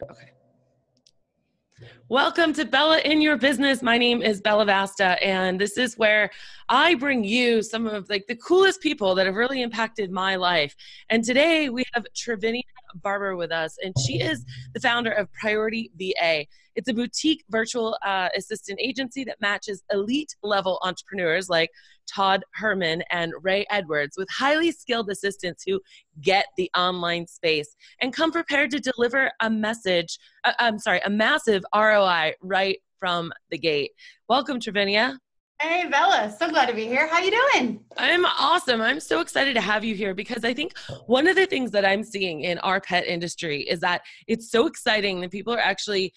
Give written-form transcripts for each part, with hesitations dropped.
Okay. Welcome to Bella in Your Business. My name is Bella Vasta, and this is where I bring you some of the coolest people that have really impacted my life. And today we have Trevinia Barber with us, and she is the founder of Priority VA. It's a boutique virtual assistant agency that matches elite level entrepreneurs like Todd Herman and Ray Edwards with highly skilled assistants who get the online space and come prepared to deliver a massive ROI right from the gate. Welcome, Trevinia. Hey, Bella. So glad to be here. How you doing? I'm awesome. I'm so excited to have you here because I think one of the things that I'm seeing in our pet industry is that it's so exciting that people are actually,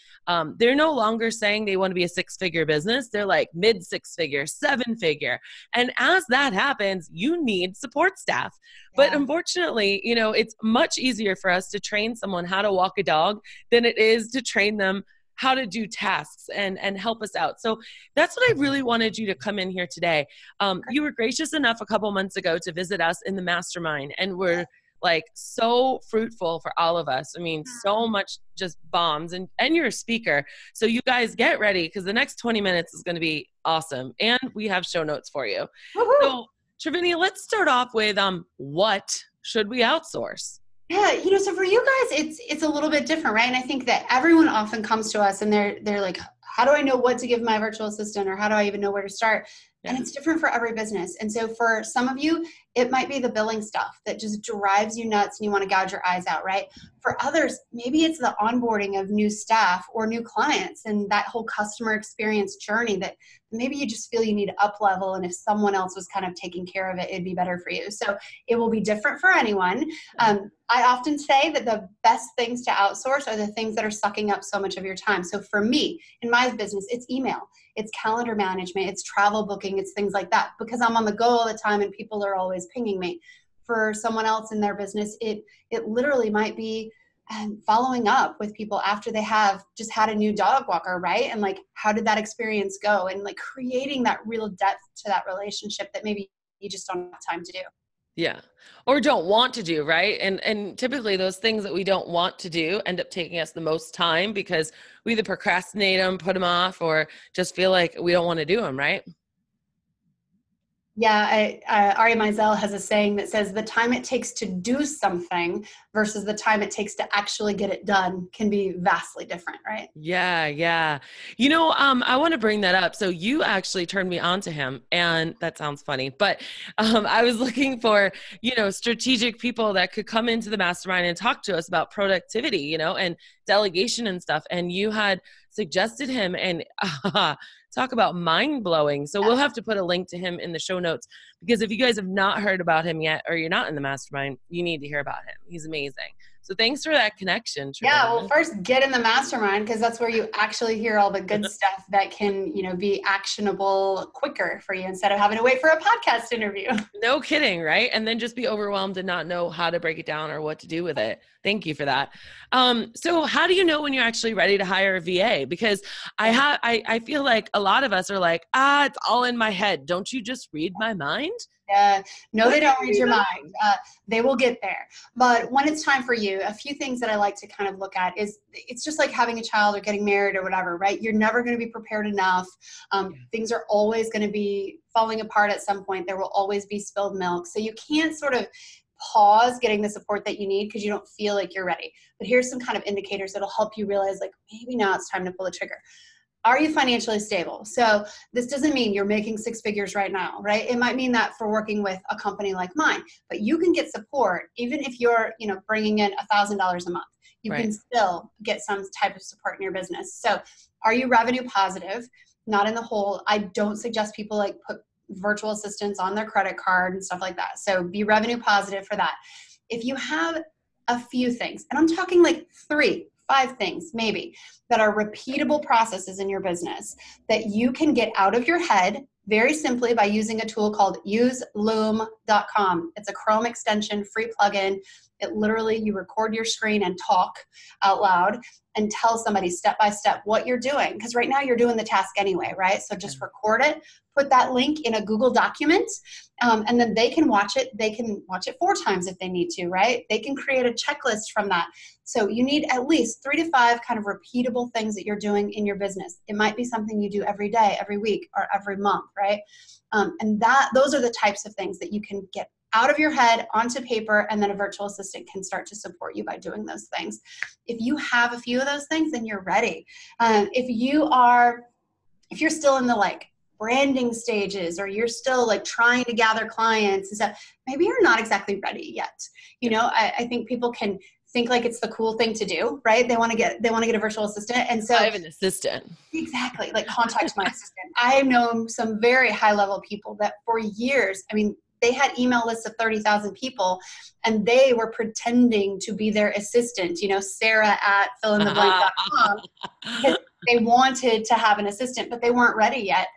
they're no longer saying they want to be a six-figure business. They're like mid-six-figure, seven-figure. And as that happens, you need support staff. But unfortunately, it's much easier for us to train someone how to walk a dog than it is to train them how to do tasks and help us out. So that's what I really wanted you to come in here today. You were gracious enough a couple months ago to visit us in the mastermind, and we're so fruitful for all of us. I mean, so much just bombs, and you're a speaker. So you guys get ready because the next 20 minutes is going to be awesome. And we have show notes for you. Woo-hoo. So Trevinia, let's start off with what should we outsource? Yeah, so for you guys, it's a little bit different, right? And I think that everyone often comes to us and they're like, how do I know what to give my virtual assistant, or how do I even know where to start? Yeah. And it's different for every business. And so for some of you, it might be the billing stuff that just drives you nuts and you want to gouge your eyes out, right? For others, maybe it's the onboarding of new staff or new clients and that whole customer experience journey that maybe you just feel you need to up level, and if someone else was kind of taking care of it, it'd be better for you. So it will be different for anyone. I often say that the best things to outsource are the things that are sucking up so much of your time. So for me, in my business, it's email, it's calendar management, it's travel booking, it's things like that, because I'm on the go all the time and people are always pinging me. For someone else in their business, it literally might be following up with people after they have just had a new dog walker, right? And how did that experience go? And creating that real depth to that relationship that maybe you just don't have time to do. Yeah. Or don't want to do, right? And typically those things that we don't want to do end up taking us the most time because we either procrastinate them, put them off, or just feel like we don't want to do them, right? Yeah, Ari Meisel has a saying that says the time it takes to do something versus the time it takes to actually get it done can be vastly different, right? Yeah. I want to bring that up. So you actually turned me on to him, and that sounds funny, but I was looking for, strategic people that could come into the mastermind and talk to us about productivity, and delegation and stuff. And you had suggested him, and talk about mind-blowing. So we'll have to put a link to him in the show notes, because if you guys have not heard about him yet, or you're not in the mastermind, you need to hear about him. He's amazing. So thanks for that connection, Trevinia. Yeah, well, first get in the mastermind, because that's where you actually hear all the good stuff that can, be actionable quicker for you instead of having to wait for a podcast interview. No kidding, right? And then just be overwhelmed and not know how to break it down or what to do with it. Thank you for that. So how do you know when you're actually ready to hire a VA? Because I feel like a lot of us are like, it's all in my head. Don't you just read my mind? No, they don't read your mind. They will get there. But when it's time for you, a few things that I like to kind of look at is it's just like having a child or getting married or whatever, right? You're never going to be prepared enough. Things are always going to be falling apart at some point. There will always be spilled milk. So you can't sort of pause getting the support that you need because you don't feel like you're ready. But here's some kind of indicators that'll help you realize maybe now it's time to pull the trigger. Are you financially stable? So this doesn't mean you're making six figures right now, right? It might mean that for working with a company like mine, but you can get support even if you're, bringing in $1,000 a month. You can still get some type of support in your business. So are you revenue positive? Not in the hole. I don't suggest people put virtual assistants on their credit card and stuff like that. So be revenue positive for that. If you have a few things, and I'm talking 5 things maybe that are repeatable processes in your business that you can get out of your head very simply by using a tool called useloom.com. It's a Chrome extension, free plugin. It literally, you record your screen and talk out loud and tell somebody step by step what you're doing. Because right now you're doing the task anyway, right? So just record it, put that link in a Google document, and then they can watch it. They can watch it 4 times if they need to, right? They can create a checklist from that. So you need at least 3 to 5 kind of repeatable things that you're doing in your business. It might be something you do every day, every week, or every month, right? And those are the types of things that you can get out of your head onto paper, and then a virtual assistant can start to support you by doing those things. If you have a few of those things, then you're ready. If you're still in the like branding stages, or you're still like trying to gather clients and stuff, maybe you're not exactly ready yet. You know, I think people can think like it's the cool thing to do, right? They want to get a virtual assistant. And so I have an assistant. Exactly. Like, contact my assistant. I have known some very high level people that for years, I mean, they had email lists of 30,000 people, and they were pretending to be their assistant, you know, Sarah at fillintheblank.com, because they wanted to have an assistant, but they weren't ready yet.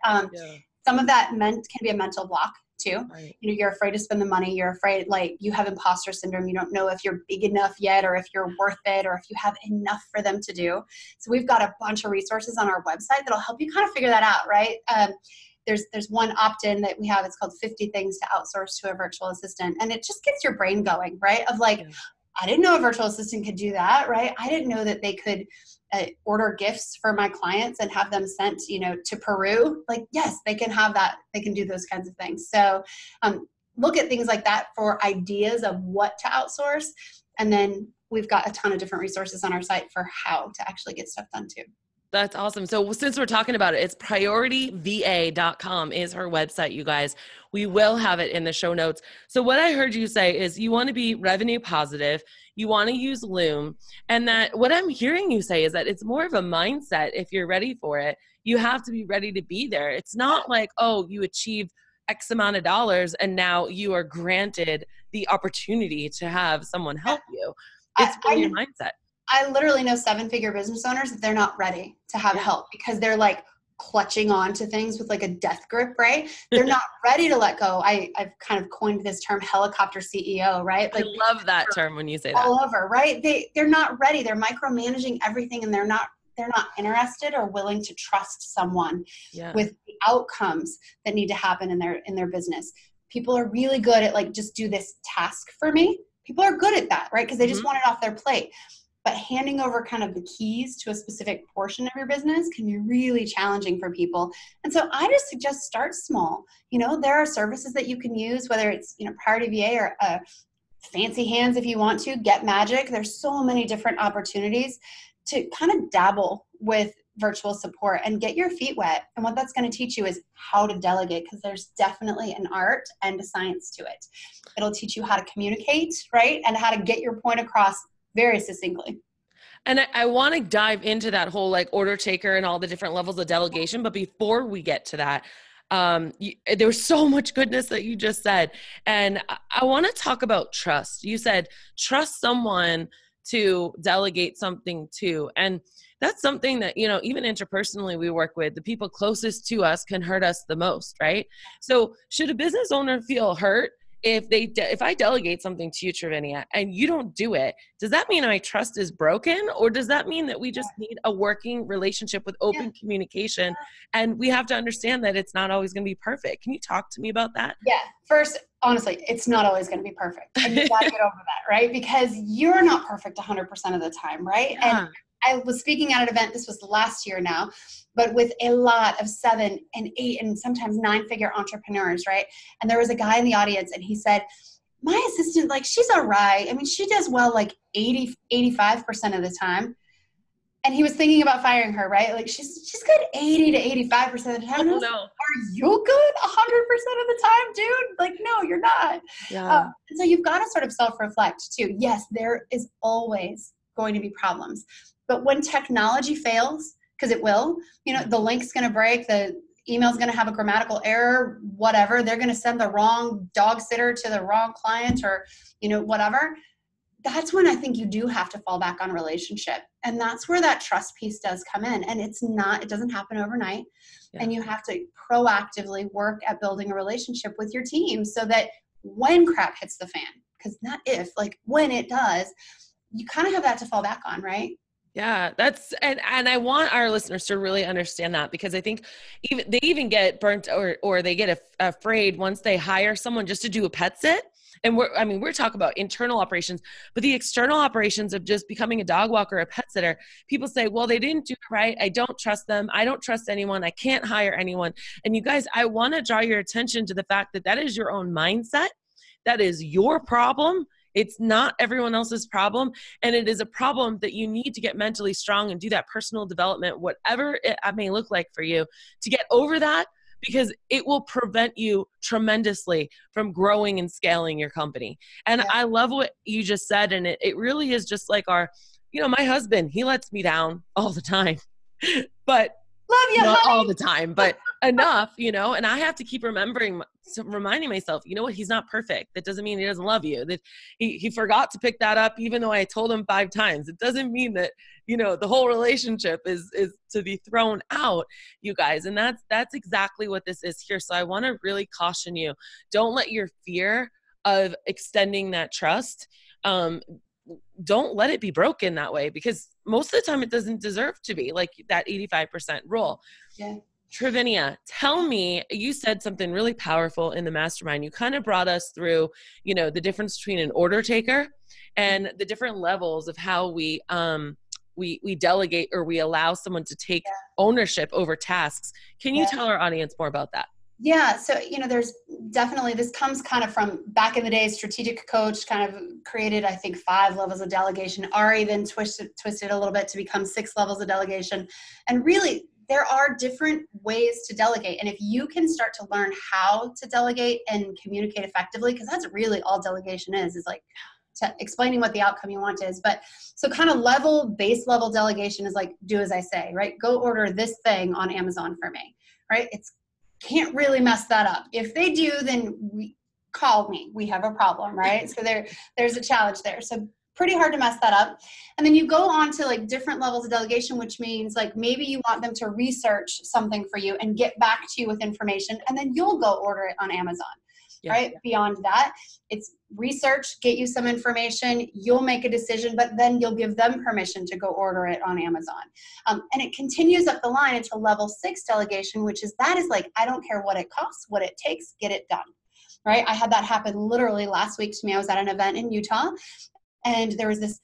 Some of that can be a mental block too. Right. You know, you're afraid to spend the money. You're afraid, like, you have imposter syndrome. You don't know if you're big enough yet, or if you're worth it, or if you have enough for them to do. So we've got a bunch of resources on our website that'll help you kind of figure that out, right? There's one opt-in that we have. It's called 50 Things to Outsource to a Virtual Assistant. And it just gets your brain going, right? Of like, I didn't know a virtual assistant could do that, right? I didn't know that they could order gifts for my clients and have them sent, you know, to Peru. Like, yes, they can have that. They can do those kinds of things. So look at things like that for ideas of what to outsource. And then we've got a ton of different resources on our site for how to actually get stuff done too. That's awesome. So since we're talking about it, it's priorityva.com is her website, you guys. We will have it in the show notes. So what I heard you say is you want to be revenue positive, you want to use Loom, and that what I'm hearing you say is that it's more of a mindset. If you're ready for it, you have to be ready to be there. It's not like, oh, you achieved X amount of dollars and now you are granted the opportunity to have someone help you. It's your mindset. I literally know 7-figure business owners that they're not ready to have help because they're like clutching on to things with like a death grip, right? They're not ready to let go. I've kind of coined this term helicopter CEO, right? Like, I love that term when you say that. All over, right? They're not ready. They're micromanaging everything, and they're not interested or willing to trust someone with the outcomes that need to happen in their business. People are really good at like, just do this task for me. People are good at that, right? Because they just want it off their plate. But handing over kind of the keys to a specific portion of your business can be really challenging for people. And so I just suggest start small. You know, there are services that you can use, whether it's, you know, Priority VA or Fancy Hands if you want to, Get Magic. There's so many different opportunities to kind of dabble with virtual support and get your feet wet. And what that's going to teach you is how to delegate, because there's definitely an art and a science to it. It'll teach you how to communicate, right? And how to get your point across very succinctly. And I want to dive into that whole like order taker and all the different levels of delegation. But before we get to that, there was so much goodness that you just said. And I want to talk about trust. You said, trust someone to delegate something to. And that's something that, you know, even interpersonally we work with, the people closest to us can hurt us the most, right? So should a business owner feel hurt if I delegate something to you, Travinia, and you don't do it? Does that mean my trust is broken, or does that mean that we just need a working relationship with open communication, and we have to understand that it's not always going to be perfect? Can you talk to me about that? Yeah. First, honestly, it's not always going to be perfect, and you got to get over that, right? Because you're not perfect 100% of the time, right? Yeah. And I was speaking at an event, this was last year now, but with a lot of 7 and 8 and sometimes 9-figure entrepreneurs, right? And there was a guy in the audience, and he said, my assistant, like, she's all right. I mean, she does well, like 85% of the time. And he was thinking about firing her, right? Like, she's good 80 to 85% of the time. Oh, no. Are you good 100% of the time, dude? Like, no, you're not. Yeah. And so you've got to sort of self-reflect too. Yes, there is always going to be problems. But when technology fails, because it will, you know, the link's going to break, the email's going to have a grammatical error, whatever. They're going to send the wrong dog sitter to the wrong client, or, you know, whatever. That's when I think you do have to fall back on relationship. And that's where that trust piece does come in. And it doesn't happen overnight. Yeah. And you have to proactively work at building a relationship with your team so that when crap hits the fan, because not if, like when it does, you kind of have that to fall back on, right? Yeah, and I want our listeners to really understand that, because I think they even get burnt or they get afraid once they hire someone just to do a pet sit. And we're talking about internal operations, but the external operations of just becoming a dog walker, a pet sitter, people say, well, they didn't do it right. I don't trust them. I don't trust anyone. I can't hire anyone. And you guys, I want to draw your attention to the fact that that is your own mindset. That is your problem. It's not everyone else's problem. And it is a problem that you need to get mentally strong and do that personal development, whatever it may look like for you, to get over that, because it will prevent you tremendously from growing and scaling your company. And I love what you just said. And it really is just like my husband, he lets me down all the time, but love you, not honey. all the time, but enough, and I have to keep reminding myself, you know what, he's not perfect. That doesn't mean he doesn't love you. That he forgot to pick that up, even though I told him 5 times. It doesn't mean that, the whole relationship is to be thrown out, you guys. And that's exactly what this is here. So I want to really caution you, don't let your fear of extending that trust, don't let it be broken that way, because most of the time it doesn't deserve to be, like that 85% rule. Yeah. Travinia, tell me, you said something really powerful in the mastermind. You kind of brought us through, the difference between an order taker and the different levels of how we delegate, or we allow someone to take ownership over tasks. Can you tell our audience more about that? Yeah. So, there's definitely, this comes kind of from back in the day, strategic coach kind of created, I think, 5 levels of delegation. Ari then twisted a little bit to become 6 levels of delegation. And really, there are different ways to delegate. And if you can start to learn how to delegate and communicate effectively, because that's really all delegation is like explaining what the outcome you want is. But so kind of base level delegation is like, do as I say, right? Go order this thing on Amazon for me, right? Can't really mess that up. If they do, then call me. We have a problem, right? So there's a challenge there. So pretty hard to mess that up. And then you go on to like different levels of delegation, which means like maybe you want them to research something for you and get back to you with information, and then you'll go order it on Amazon, right? Beyond that, it's research, get you some information, you'll make a decision, but then you'll give them permission to go order it on Amazon. And it continues up the line into level 6 delegation, which is like, I don't care what it costs, what it takes, get it done, right? I had that happen literally last week to me. I was at an event in Utah, and there was this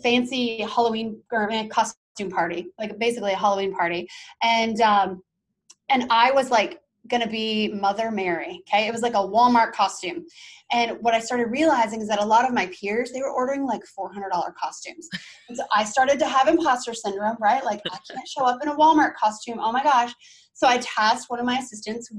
fancy Halloween costume party, like basically a Halloween party. And I was like going to be Mother Mary. Okay. It was like a Walmart costume. And what I started realizing is that a lot of my peers, they were ordering like $400 costumes. And so I started to have imposter syndrome, right? Like I can't show up in a Walmart costume. Oh my gosh. So I tasked one of my assistants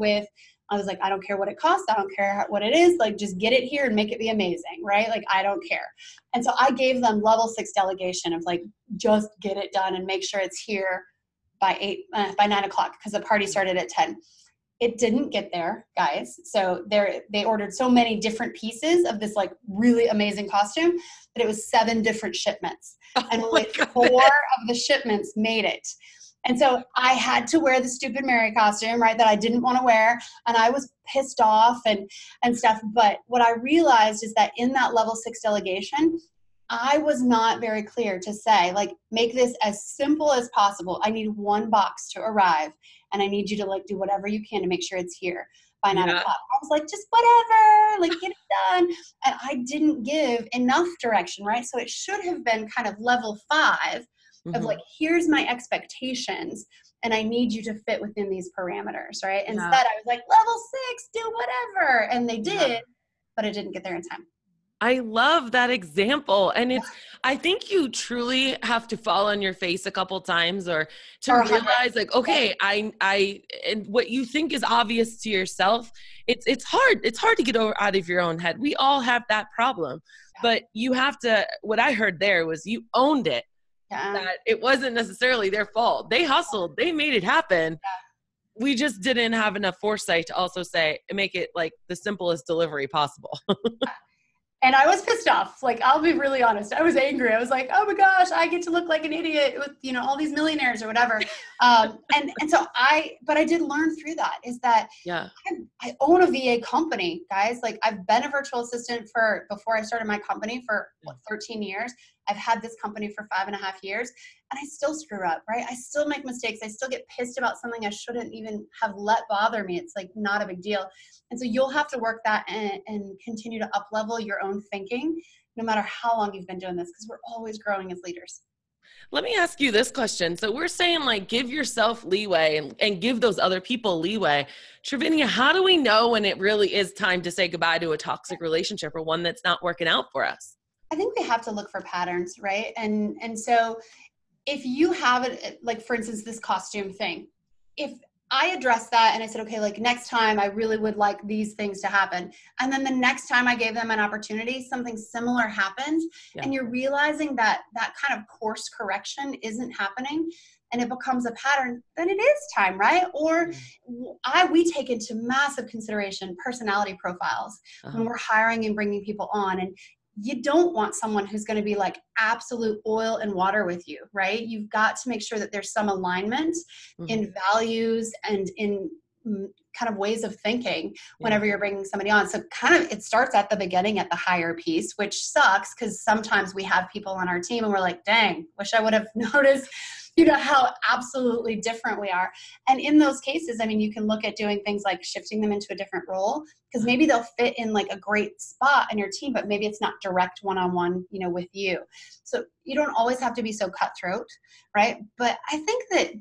I was like, I don't care what it costs. I don't care what it is. Like, just get it here and make it be amazing, right? Like, I don't care. And so I gave them level 6 delegation of like, just get it done and make sure it's here by 9 o'clock, because the party started at 10. It didn't get there, guys. So they ordered so many different pieces of this like really amazing costume that it was 7 different shipments. And only 4 of the shipments made it. And so I had to wear the stupid Mary costume, right, that I didn't want to wear. And I was pissed off and stuff. But what I realized is that in that level 6 delegation, I was not very clear to say, like, make this as simple as possible. I need 1 box to arrive, and I need you to like do whatever you can to make sure it's here by 9 o'clock. I was like, just whatever, like get it done. And I didn't give enough direction, right? So it should have been kind of level 5 of like, here's my expectations, and I need you to fit within these parameters, right? Instead, I was like, level 6, do whatever. And they did, but it didn't get there in time. I love that example. And I think you truly have to fall on your face a couple times or realize like, okay, and what you think is obvious to yourself, it's hard to get out of your own head. We all have that problem, but you have to, what I heard there was you owned it. That it wasn't necessarily their fault. They hustled, they made it happen. We just didn't have enough foresight to also make it like the simplest delivery possible. And I was pissed off. Like, I'll be really honest. I was angry. I was like, oh my gosh, I get to look like an idiot with, all these millionaires or whatever. But I did learn through that is that Yeah. I own a VA company, guys. Like, I've been a virtual assistant before I started my company for 13 years. I've had this company for 5.5 years, and I still screw up, right? I still make mistakes. I still get pissed about something I shouldn't even have let bother me. It's like not a big deal. And so you'll have to work that and continue to up level your own thinking, no matter how long you've been doing this, because we're always growing as leaders. Let me ask you this question. So we're saying like, give yourself leeway and give those other people leeway. Travinia, how do we know when it really is time to say goodbye to a toxic relationship or one that's not working out for us? I think we have to look for patterns, right? And so if you have it, like for instance, this costume thing, if I addressed that and I said, okay, like next time I really would like these things to happen. And then the next time I gave them an opportunity, something similar happens. Yeah. And you're realizing that that kind of course correction isn't happening and it becomes a pattern, then it is time, right? Or we take into massive consideration personality profiles when we're hiring and bringing people on. And you don't want someone who's going to be like absolute oil and water with you, right? You've got to make sure that there's some alignment in values and in kind of ways of thinking whenever you're bringing somebody on. So kind of it starts at the beginning at the hire piece, which sucks because sometimes we have people on our team and we're like, dang, wish I would have noticed how absolutely different we are. And in those cases, I mean, you can look at doing things like shifting them into a different role because maybe they'll fit in like a great spot in your team, but maybe it's not direct one-on-one, with you. So you don't always have to be so cutthroat, right? But I think that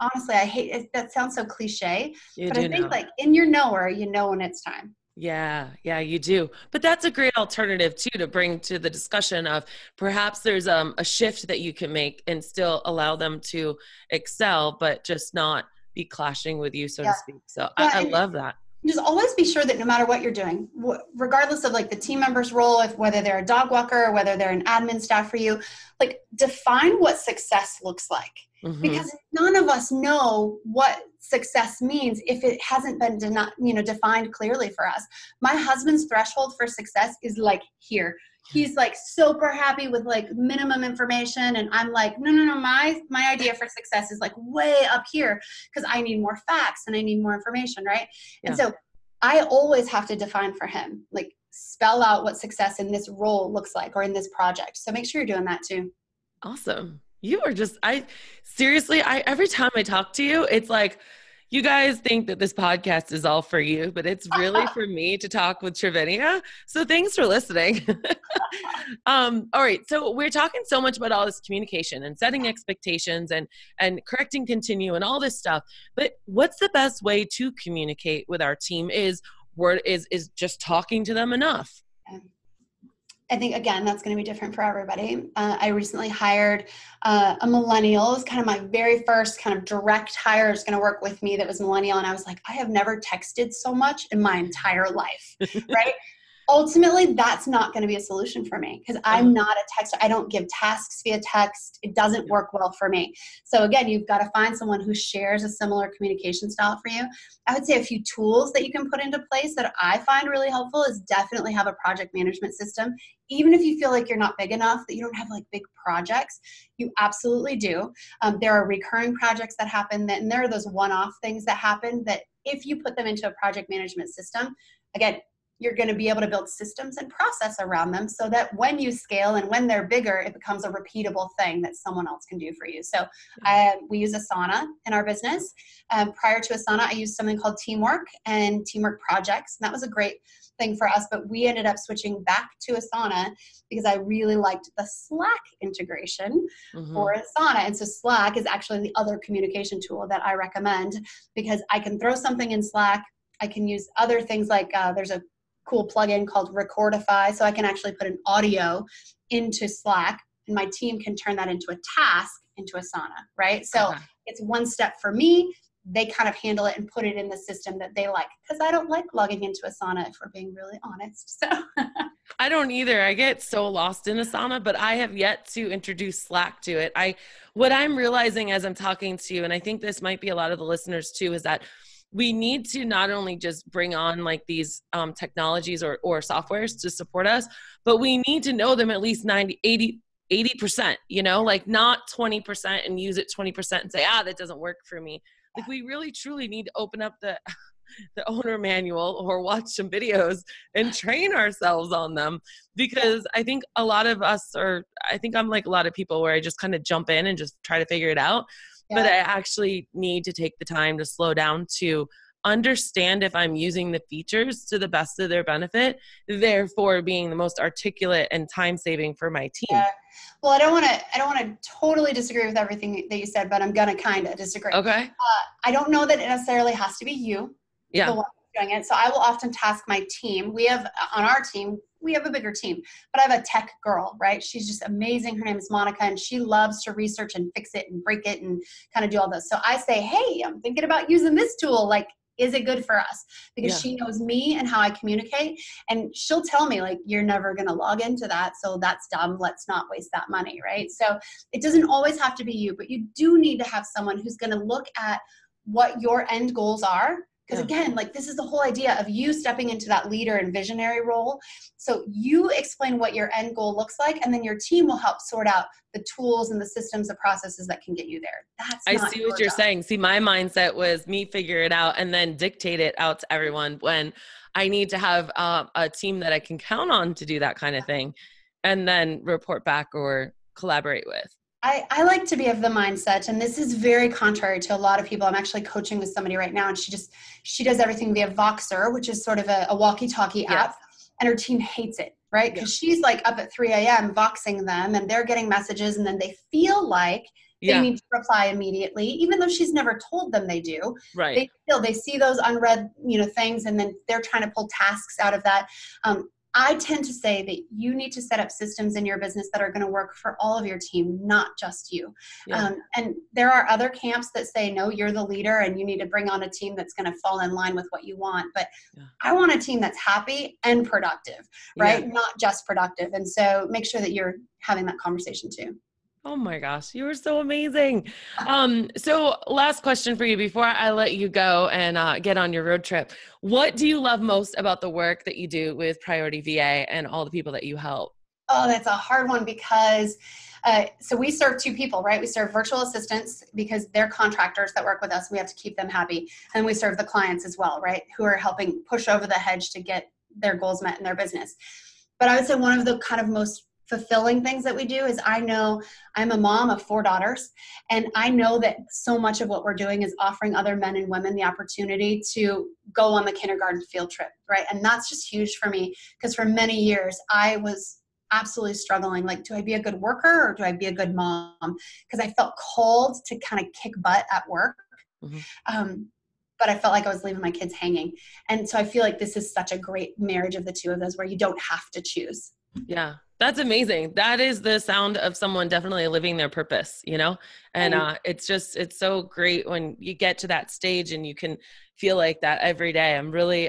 honestly, I hate it. That sounds so cliche, but I think like in your knower, when it's time. Yeah, you do. But that's a great alternative too, to bring to the discussion of perhaps there's a shift that you can make and still allow them to excel, but just not be clashing with you, so to speak. So I love that. Just always be sure that no matter what you're doing, regardless of like the team member's role, whether they're a dog walker or whether they're an admin staff for you, like define what success looks like. Because none of us know what success means if it hasn't been defined clearly for us. My husband's threshold for success is like here. He's like super happy with like minimum information. And I'm like, no. My idea for success is like way up here because I need more facts and I need more information, right? Yeah. And so I always have to define for him, like spell out what success in this role looks like or in this project. So make sure you're doing that too. Awesome. You are just, every time I talk to you, it's like, you guys think that this podcast is all for you, but it's really for me to talk with Travinia. So thanks for listening. All right. So we're talking so much about all this communication and setting expectations and correcting continue and all this stuff. But what's the best way to communicate with our team? Is just talking to them enough? I think, again, that's going to be different for everybody. I recently hired a millennial. It was kind of my very first kind of direct hire is going to work with me that was millennial. And I was like, I have never texted so much in my entire life, right? Ultimately, that's not going to be a solution for me because I'm not a texter. I don't give tasks via text. It doesn't work well for me. So again, you've got to find someone who shares a similar communication style for you. I would say a few tools that you can put into place that I find really helpful is definitely have a project management system. Even if you feel like you're not big enough, that you don't have like big projects, you absolutely do. There are recurring projects that happen, and there are those one-off things that happen that if you put them into a project management system, again, you're going to be able to build systems and process around them so that when you scale and when they're bigger, it becomes a repeatable thing that someone else can do for you. So we use Asana in our business. Prior to Asana, I used something called Teamwork and Teamwork Projects. And that was a great thing for us, but we ended up switching back to Asana because I really liked the Slack integration for Asana. And so Slack is actually the other communication tool that I recommend because I can throw something in Slack. I can use other things like there's a cool plugin called Recordify. So I can actually put an audio into Slack and my team can turn that into a task into Asana, right? So it's one step for me. They kind of handle it and put it in the system that they like because I don't like logging into Asana if we're being really honest. So I don't either. I get so lost in Asana, but I have yet to introduce Slack to it. What I'm realizing as I'm talking to you, and I think this might be a lot of the listeners too, is that we need to not only just bring on like these technologies or softwares to support us, but we need to know them at least 90, 80%, you know, like not 20% and use it 20% and say, that doesn't work for me. Like we really truly need to open up the owner manual or watch some videos and train ourselves on them, because I think a lot of us I think I'm like a lot of people where I just kind of jump in and just try to figure it out. But I actually need to take the time to slow down to understand if I'm using the features to the best of their benefit, therefore being the most articulate and time saving for my team. Yeah. Well, I don't want to totally disagree with everything that you said, but I'm going to kind of disagree. Okay. I don't know that it necessarily has to be you, the one doing it. So I will often task my team. On our team, we have a bigger team, but I have a tech girl, right? She's just amazing. Her name is Monica, and she loves to research and fix it and break it and kind of do all this. So I say, hey, I'm thinking about using this tool. Like, is it good for us? Because she knows me and how I communicate, and she'll tell me like, you're never going to log into that. So that's dumb. Let's not waste that money. Right. So it doesn't always have to be you, but you do need to have someone who's going to look at what your end goals are. Because again, like this is the whole idea of you stepping into that leader and visionary role. So you explain what your end goal looks like, and then your team will help sort out the tools and the systems, the processes that can get you there. I see what you're saying. See, my mindset was me figure it out and then dictate it out to everyone, when I need to have a team that I can count on to do that kind of thing, and then report back or collaborate with. I like to be of the mindset, and this is very contrary to a lot of people. I'm actually coaching with somebody right now, and she does everything via Voxer, which is sort of a walkie-talkie app, and her team hates it, right? Because she's like up at 3 a.m. voxing them, and they're getting messages, and then they feel like they need to reply immediately, even though she's never told them they do. Right. They see those unread, things, and then they're trying to pull tasks out of that. I tend to say that you need to set up systems in your business that are going to work for all of your team, not just you. And there are other camps that say, no, you're the leader and you need to bring on a team that's going to fall in line with what you want. But I want a team that's happy and productive, right? Not just productive. And so make sure that you're having that conversation too. Oh my gosh, you were so amazing. So last question for you before I let you go and get on your road trip. What do you love most about the work that you do with Priority VA and all the people that you help? Oh, that's a hard one because so we serve two people, right? We serve virtual assistants because they're contractors that work with us. We have to keep them happy. And we serve the clients as well, right? Who are helping push over the hedge to get their goals met in their business. But I would say one of the kind of most fulfilling things that we do is I know I'm a mom of 4 daughters, and I know that so much of what we're doing is offering other men and women the opportunity to go on the kindergarten field trip, right? And that's just huge for me because for many years I was absolutely struggling. Like, do I be a good worker or do I be a good mom? Because I felt called to kind of kick butt at work. But I felt like I was leaving my kids hanging. And so I feel like this is such a great marriage of the two of those where you don't have to choose. Yeah, that's amazing. That is the sound of someone definitely living their purpose, and it's so great when you get to that stage and you can feel like that every day. I really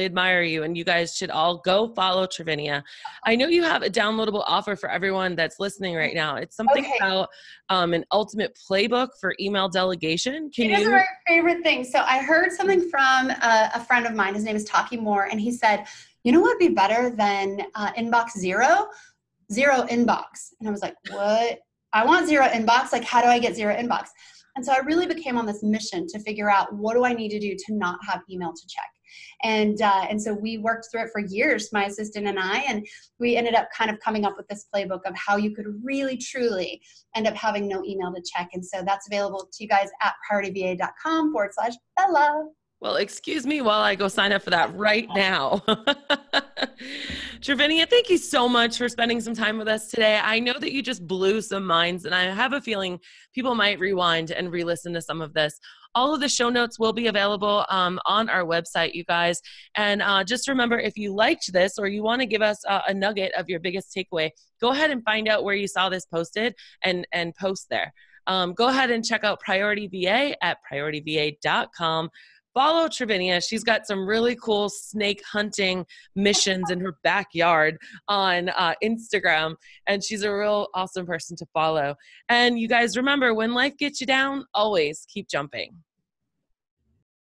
admire you, and you guys should all go follow Trivinia. I know you have a downloadable offer for everyone that's listening right now. It's something about an ultimate playbook for email delegation. It is my favorite thing. So I heard something from a friend of mine. His name is Taki Moore, and he said, you know what would be better than inbox zero inbox? And I was like, what? I want zero inbox. Like, how do I get zero inbox? And so I really became on this mission to figure out what do I need to do to not have email to check. And so we worked through it for years, my assistant and I, and we ended up kind of coming up with this playbook of how you could really, truly end up having no email to check. And so that's available to you guys at priorityva.com/Bella. Well, excuse me while I go sign up for that right now. Trivinia, thank you so much for spending some time with us today. I know that you just blew some minds, and I have a feeling people might rewind and re-listen to some of this. All of the show notes will be available on our website, you guys. And just remember, if you liked this or you want to give us a nugget of your biggest takeaway, go ahead and find out where you saw this posted and post there. Go ahead and check out Priority VA at priorityva.com. Follow Trivinia. She's got some really cool snake hunting missions in her backyard on Instagram, and she's a real awesome person to follow. And you guys remember, when life gets you down, always keep jumping.